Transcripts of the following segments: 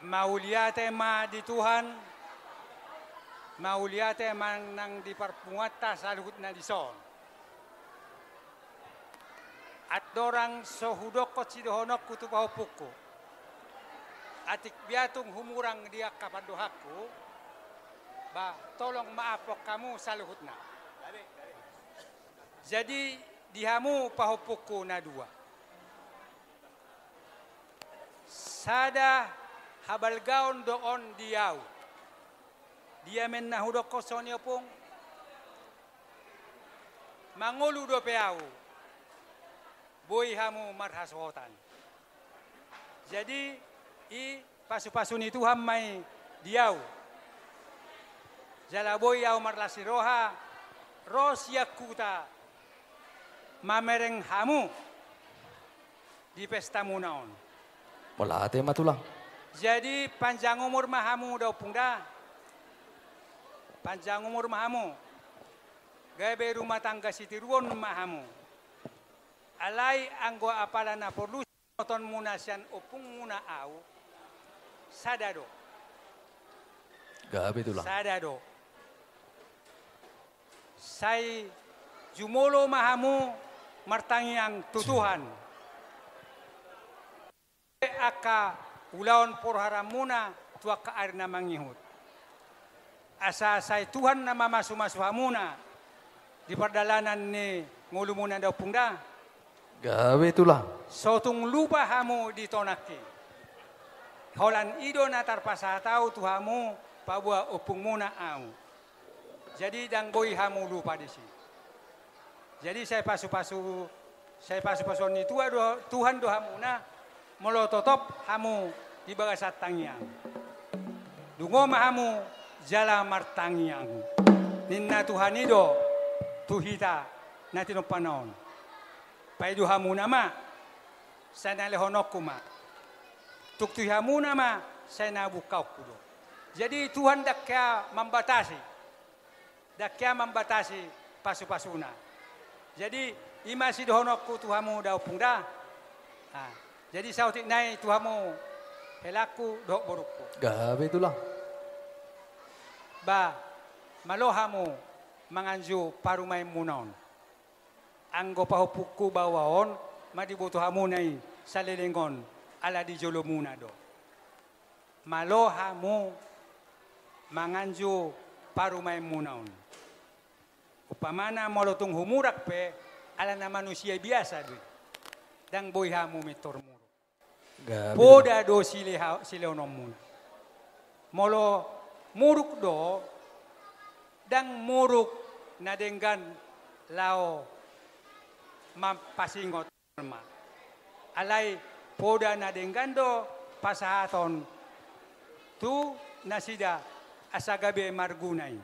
Mauliate ma di Tuhan, mauliate man nang diperpungatta sa luhut na dison. At dorang sohudokot si dohonok kutupahupuko. Atik biatung humurang dia kapadohaku, ba tolong maapok kamu sa luhut na. Jadi dihamu pahupuko na dua. Sada habalgaon doon diyaw. Dia men nahudok ko sonyo pong mangulu do peaw. Boy hamu marhasotan. Jadi i pasu-pasun itu hamay diyaw. Jala boy yaw marlasiroha rosyakuta mamereng hamu di pesta munaon. Wala ate matulang. Jadi panjang umur mahamu daw pungda. Panjang umur mahamu. Gabe rumah tangga sitiruon mahamu. Alay anggo apala na perlu noton muna siyan upung muna au. Sadado. Gabi tulang. Sadado. Say jumolo mahamu martangi ang tutuhan. Aka ulaon porharam muna tua kaar na mangihut. Asa say Tuhan na mamasuha muna di perdalanan ni ngulu muna daw pungda. Gabi tulang. Sotung lupa hamu di tonaki. Holan ido na tarpasa tau tuhamu pabua upung muna au. Jadi dang boy hamu lupa di sini. Jadi saya pasu-pasu ni Tuhan do hamu na molototop hamu di bagasat tangiang. Dungo mahamu jala martangiang. Ninna Tuhan ido tuhita natin panon. Paidu hamu nama sana lehonok kuma. Tuktu hamu nama sana bukau kudo. Jadi Tuhan dakya membatasi pasu-pasuna. Jadi imasi dohonokku Tuhamu daw pungda. Jadi sautik nai Tuhamu helaku dok borukku. Gabi tulang. Ba malohamu manganju parumay munon. Anggo pahupuku bawaon madibuto hamu nai salilingon ala di jolo muna do. Malohamu manganju parumay munon. Upamana molotong humurak pe ala na manusia biasa do. Dang boy hamu mitor muro. Poda do sileonom muna. Molo muruk do dang muruk na denggan lao mampasingot ma. Alay poda na denggan do pasahaton tu nasida asagabe margunay.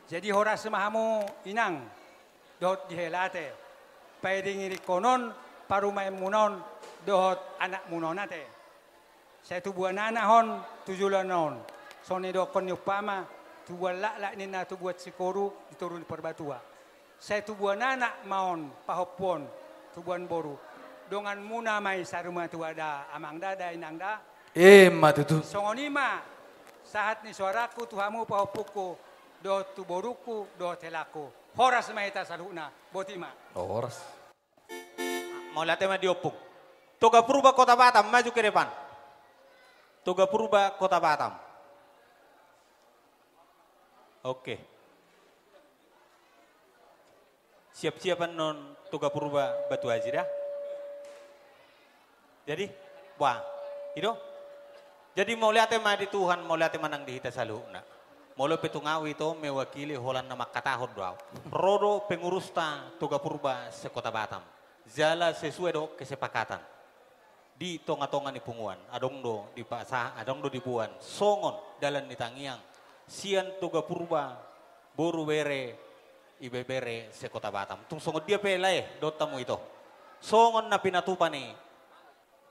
Jadi horas mahamu inang dot dihelate. Pwedeng irikonon parumay munon dohot anak munonate. Saya tu buat nanahon tujulanon. Sone do kon yupama tu buat lak nina tu buat sikoru diturun perbatua. Saya tu buat nanak maon pahopon tu buat boru. Dongan muna mai saruma tu ada amang dada inang da. Matutu. Songonima saat ni suaraku tuhamu pahopuku do tu boruku do telaku. Horas maita saluna botima. Horas. Mau latih mah diopuk. Toga Purba Kota Batam maju ke depan. Toga Purba Kota Batam. Oke. Siap-siapan non Toga Purba Batu Haji dah. Jadi, wah, itu. Jadi mau lihat mah di Tuhan, mau lihat manang di hita saluna. Molo petungawi itu mewakili holan nama katahod doa. Rodo pengurusta Toga Purba sekota Batam. Jala sesuai do kesepakatan. Di tonga-tonga ni punguan, adong do di pasah, adong do di buan. Songon dalan ni tangiang. Sian Toga Purba boru bere ibe bere sekota Batam. Tung songon dia pelai do tamu itu. Songon na pinatupa ni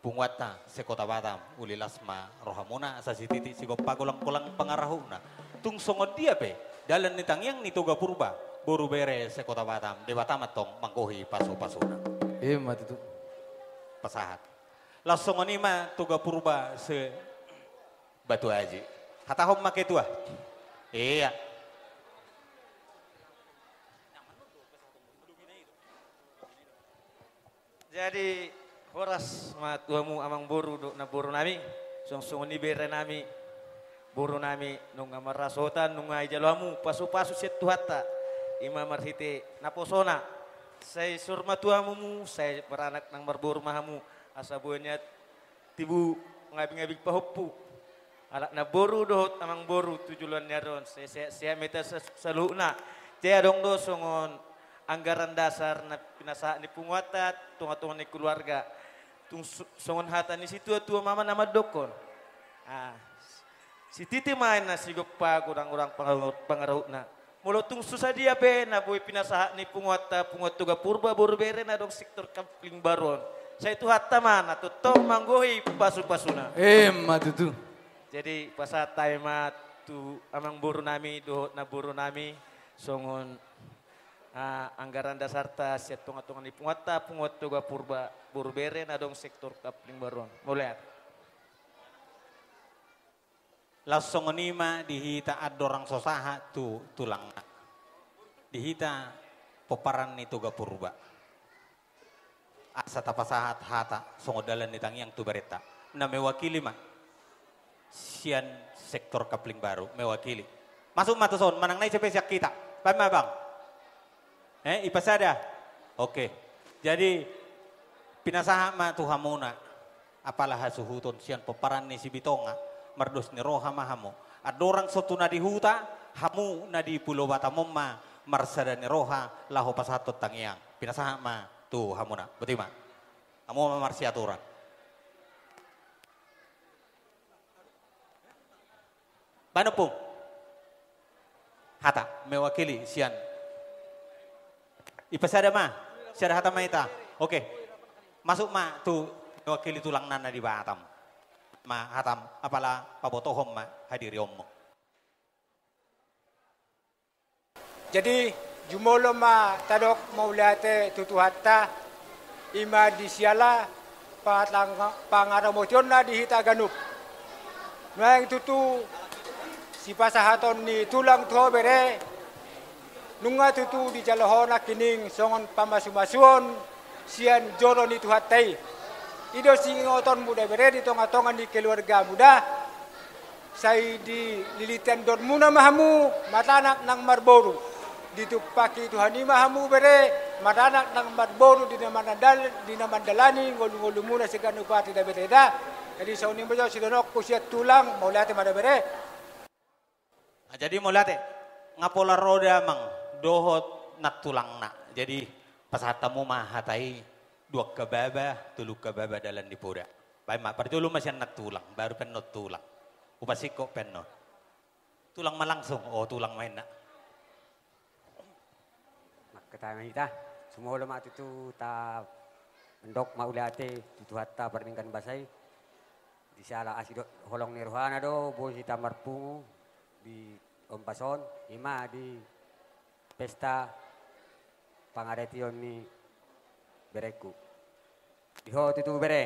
punguata sekota Batam. Uli lasma rohamuna sasititi sigo pagulang-kulang pangarahuna. Tung songon dia pe dalan ni tangiang ni Toga Purba boru bere sekota Batam. Di Batam atong mangkohi pasu-pasuna. Matutu. Pasahat. Langsung anima Toga Purba Batu aji. Hatahom make tua. Iya. Jadi horas ma tuamu amang boru do na boru nami song ni bere nami boru nami nung marasotan nung ay jalamu pasu-pasu set tuhata ima marhite naposona say surma tuamu mu say beranak nang marboru mahamu asa buanya tibu ngabing-ngabing pahuppu alak na boru dohot amang boru tujulan nyaron saya meta saluna tia dong do songon anggaran dasar na pinasa ni punguatat tunga-tunga ni keluarga tung songon hata ni situ tua mama nama dokon si titi main na sigop pa kurang-kurang pangarut na mulo tung susah dia be na boy pinasa ni punguat tuga purba boru bere na dong sektor kampling baron saya itu hatta mana tutong manggohi pasu-pasuna Matutu. jadi pasat taima tu amang boru nami dohot na boru nami songon anggaran dasar ta siat tunga-tunga ni punguat tuga purba boru bere na dong sektor kapling baron mulai Langsung nima dihita adorang sosaha tu tulang dihita peparan ni tuga purba asa tapasahat hata songodalan ni tangiang tu berita na mewakili mah sian sektor kapling baru mewakili masuk matuson manang nai spesiak kita paham bang ipasada oke jadi pinasaha ma tu hamuna apalah hasuhuton sian peparan ni si bitonga mardos ni roha mahamu adorang sotuna di huta hamu na di pulau Batamom ma marsada ni roha laho pasatot tangiang pinasaha ma tu hamuna betul ma kamu ma marsi aturan panopung hata mewakili sian ipasada ma siada hata maita oke masuk ma tu mewakili tulang nana di Batam ma hatam apalah pabotohom ma hadiri ommo Jadi jumolo ma tadok maulate tutuhatta ima disiala pangaramosyon na dihita ganup. Noang tutu si pasahaton ni tulang tuho bere nunga tutu di jalahona kining songon pamasumasuon sian joro ni tuhatai. Ido singoton muda bere di tonga-tonga di keluarga muda. Saya di lilitan don muna mahamu matanak nang marboru. Ditupaki Tuhan mahamu bere matanak nang marboru di namandalani ngolu-ngolu muna segan upati da bereda. Jadi sa uning bayo sidonok kusiat tulang maulate mada bere. Jadi maulate ngapola roda mang dohot nak tulang nak. Jadi pasatamu mah hatai dua kebaba tulu kebaba dalam dipoda. Baik mak perjulu masih nak tulang baru penot tulang. Upasiko penot. Tulang malangsung oh tulang main nak. Ketanya kita semua ulama itu ta mendok maulate tutu hatta perningkan basai di sala asidot holong nirwana do boy kita marpungu di ompason ima di pesta pangadetion ni bereku diho tutu bere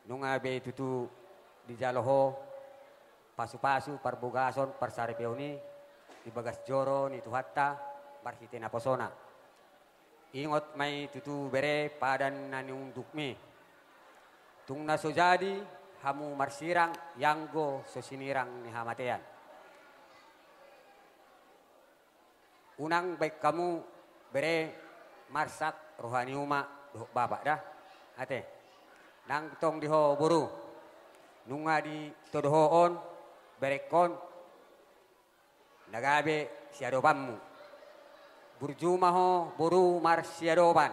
nunga be tutu di jaloho pasu-pasu parbogason parsarepeoni di bagas joro ni tuhatta barhite na posona. Ingot may tutu bere padan nanung dukmi. Tung naso jadi hamu marsirang yanggo so sinirang ni hamatean. Unang baik kamu bere marsak rohani uma doh babak dah. Ate. Nang tong diho buru. Nunga di todohoon berekon nagabe siadopammu. Burjumaho buru marsiadoban.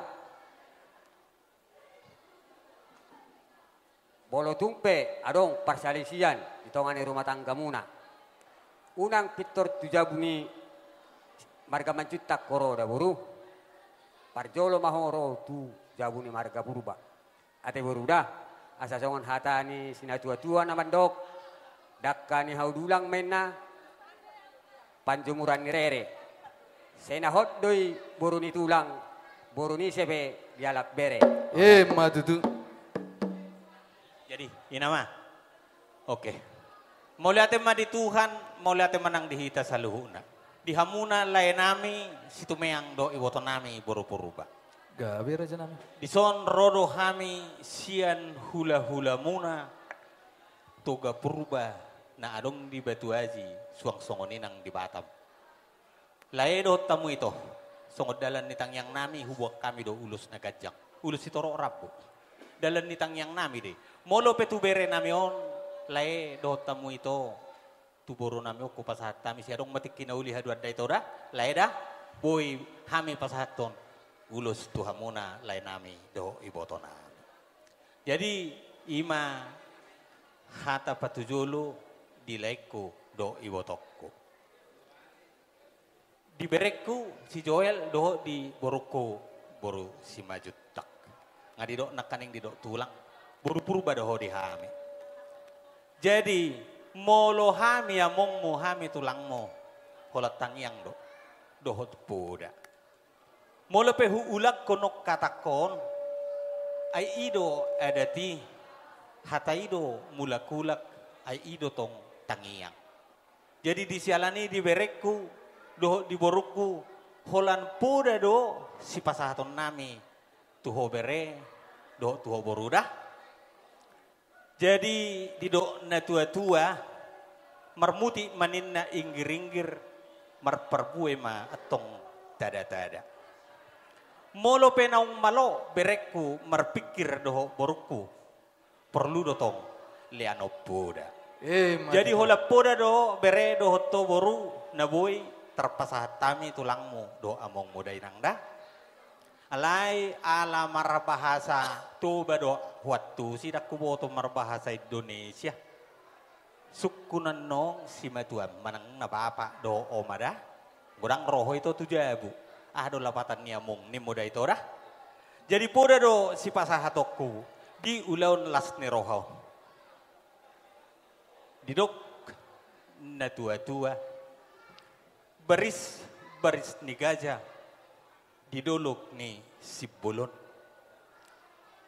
Bolo tumpe adong parsalisian ditongani rumah tangga muna. Unang pitor tujabuni marga mancutak koro da buru. Parjolo mahoro tu jabuni marga purba. Ate buru dah asasongon hatani sinatua-tua naman dok. Dakkani haudulang mena panjumuran ni rere. Sena hot doi boruni tulang, boruni sebe dialak bere. Matutu. Jadi, ini mah Oke. Mau lihat ma di Tuhan, mau lihat manang dihita sa luhuna. Di hamuna lain nami, situ meang do iwoto nami boru-boruba. Gawe raja nami. Di son rodo kami sian hula-hula muna toga purba na adong di Batu Aji suang songoninang di Batam. Laedo tamu ito, songod dalan nitang yang nami hubuak kami do ulus na gajang. Ulus ito ro rabu. Dalan nitang yang nami de. Molo petubere nami on, laedo tamu ito. Tuboro nami o kupasahat kami siya dong matik kinauli haduan da ito da. Laeda, boy kami pasahaton. Ulus Tuhan muna lain nami do iboto nami. Jadi ima hata patujulu di laiku do ibotokku. Di berekku si Joel do di boruku boru si majutak. Ngadi do nakaning di do tulang boru purba do di hami. Jadi molo hami among mo hami tulangmo holat tangyang do dohot puda. Mula pehu ulak konok katakon ay ido adati hata ido mula kulak ay ido tong tangiyang. Jadi disialani di berekku do di borukku holan poda do si pasahaton nami tuho bere do tuho boruda. Jadi di do na tua-tua marmuti maninna inggir-inggir marperbue ma atong tada-tada. Molo penaung malo berekku merpikir doho borukku perlu dotong liano poda. Jadi hola poda do bere doho to boru naboy terpasahat tami tulangmu do among muda inangda. Alai ala marbahasa tuba do waktu sidak kuboto marbahasa Indonesia. Sukunan nong si matuan manang nabapa do omada. Gudang roho itu tujabu. Do lapatan niya mong ni muda ito dah. Jadi poda do si pasahatokku di ulaun las ni rohaw. Didok na tua-tua baris ni gajah didolok ni si bolon.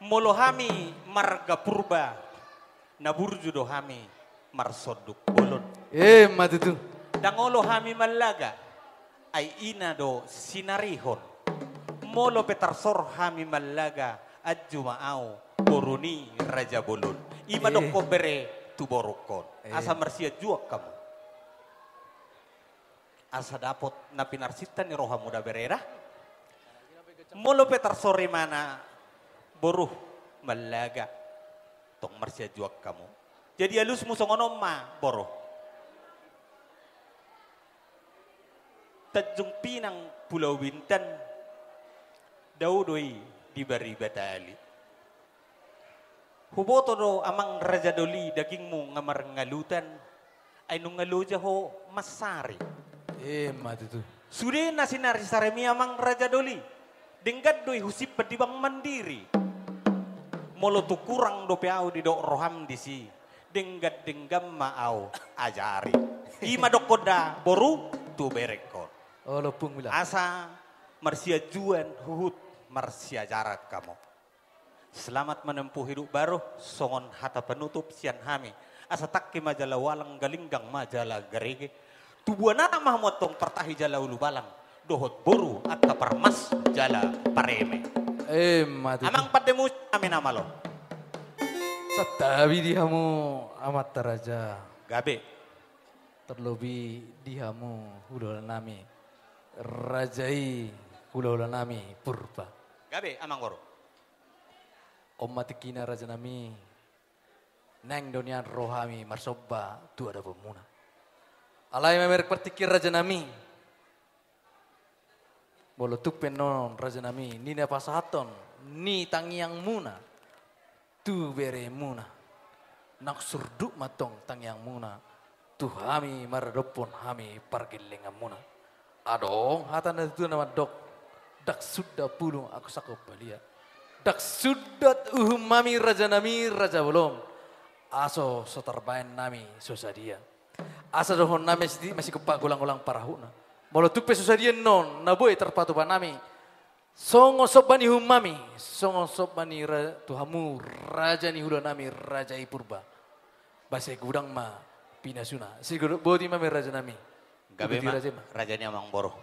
Molohami marga purba naburju do hami marsoduk bolon. Matutu. Dangolo hami malaga. Ay ina do sinarihon. Molo petarsor hami malaga at jumaaw boruni raja bolon. Ima do ko bere tuborokon. Asa marsia juak kamu. Asa dapot na pinarsitan ni roha muda berera. Molo petarsor mana boruh malaga. Tong marsia juak kamu. Jadi alus musongonom ma boroh. Tanjung Pinang Pulau Bintan daudoi dibari batali. Huboto do amang Raja Doli dagingmu ngamar ngalutan ay nung ngaluja ho masari. Matutu. Sudah nasinari saremi amang Raja Doli. Denggad doi husip pedibang mandiri. Molo tu kurang do peau di do roham disi. Denggad denggam maau ajari. Ima do koda boru tu berekon. Oh lopung bilang. Asa marsia juan huhut marsia jarak kamu. Selamat menempuh hidup baru songon hata penutup sian hami. Asa takki majalah walang galinggang majalah gerege. Tubuhan anak mahmotong pertahi jala ulu balang. Dohot boru atta permas jala pareme. Matutu. Amang pademu amin amalo. Satabi dihamu amat teraja. Gabe. Terlebih dihamu hula nami. Rajai hula nami purba. Gabe amang goro. Matikina raja nami. Neng donian rohami marsoba tu ada pemuna. Alai memerek pertikir raja nami. Bolo tupen non raja nami. Nina pasahaton. Ni tangiang muna. Tu bere muna. Nak surduk matong tangiang muna. Tu hami maradopon hami pargilingan muna. Adong hatan itu nama dok. Dak sudah pulung aku sakop balia. Dak sudat mami raja nami raja belum. Aso sotarbain nami sosadia. Asa dohon nami masih kepak gulang-gulang parahuna. Molo tupe sosadia non naboy terpatuban nami. Songo sobani humami. Songo sobani tuhamu raja ni hula nami raja ipurba. Basai gudang ma pinasuna. Siguro bodi ma raja nami. Gabe Ibeti ma raja ma. rajanya Amang Boro.